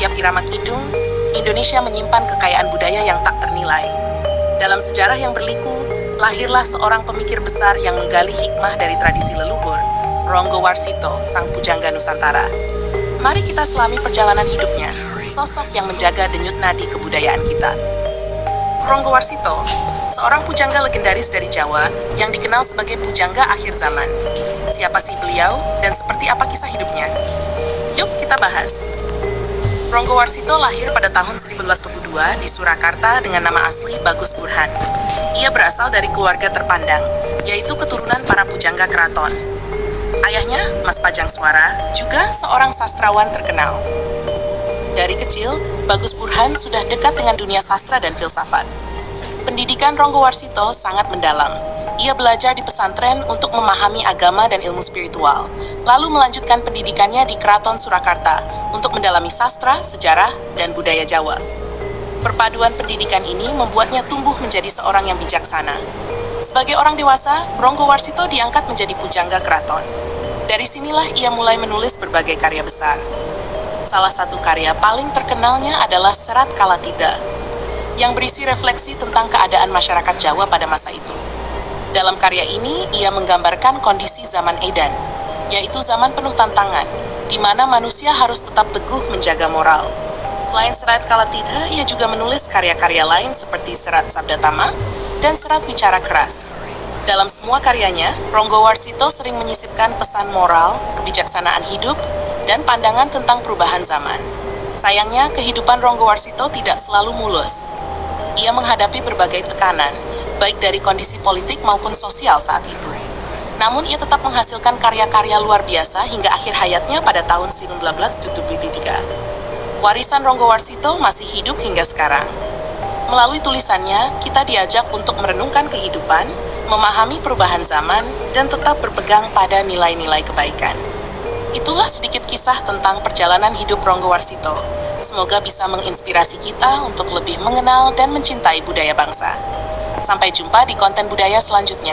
setiap irama kidung, Indonesia menyimpan kekayaan budaya yang tak ternilai. Dalam sejarah yang berliku, lahirlah seorang pemikir besar yang menggali hikmah dari tradisi leluhur, Ronggo Warsito, sang pujangga Nusantara. Mari kita selami perjalanan hidupnya, sosok yang menjaga denyut nadi kebudayaan kita. Ronggo Warsito, seorang pujangga legendaris dari Jawa yang dikenal sebagai pujangga akhir zaman. Siapa sih beliau dan seperti apa kisah hidupnya? Yuk kita bahas. Ronggo Warsito lahir pada tahun 1922 di Surakarta dengan nama asli Bagus Burhan. Ia berasal dari keluarga terpandang, yaitu keturunan para pujangga keraton. Ayahnya, Mas Pajang Suara, juga seorang sastrawan terkenal. Dari kecil, Bagus Burhan sudah dekat dengan dunia sastra dan filsafat. Pendidikan Ronggo Warsito sangat mendalam. Ia belajar di pesantren untuk memahami agama dan ilmu spiritual, lalu melanjutkan pendidikannya di Keraton Surakarta untuk mendalami sastra, sejarah, dan budaya Jawa. Perpaduan pendidikan ini membuatnya tumbuh menjadi seorang yang bijaksana. Sebagai orang dewasa, Ronggo Warsito diangkat menjadi pujangga keraton. Dari sinilah ia mulai menulis berbagai karya besar. Salah satu karya paling terkenalnya adalah Serat Kalatida, yang berisi refleksi tentang keadaan masyarakat Jawa pada masa itu. Dalam karya ini, ia menggambarkan kondisi zaman edan, yaitu zaman penuh tantangan, di mana manusia harus tetap teguh menjaga moral. Selain Serat Kalatida, ia juga menulis karya-karya lain seperti Serat Sabda Tama dan Serat Bicara Keras. Dalam semua karyanya, Ronggo Warsito sering menyisipkan pesan moral, kebijaksanaan hidup, dan pandangan tentang perubahan zaman. Sayangnya, kehidupan Ronggo Warsito tidak selalu mulus. Ia menghadapi berbagai tekanan, baik dari kondisi politik maupun sosial saat itu. Namun ia tetap menghasilkan karya-karya luar biasa hingga akhir hayatnya pada tahun 1973. Warisan Ronggo Warsito masih hidup hingga sekarang. Melalui tulisannya, kita diajak untuk merenungkan kehidupan, memahami perubahan zaman, dan tetap berpegang pada nilai-nilai kebaikan. Itulah sedikit kisah tentang perjalanan hidup Ronggo Warsito. Semoga bisa menginspirasi kita untuk lebih mengenal dan mencintai budaya bangsa. Sampai jumpa di konten budaya selanjutnya.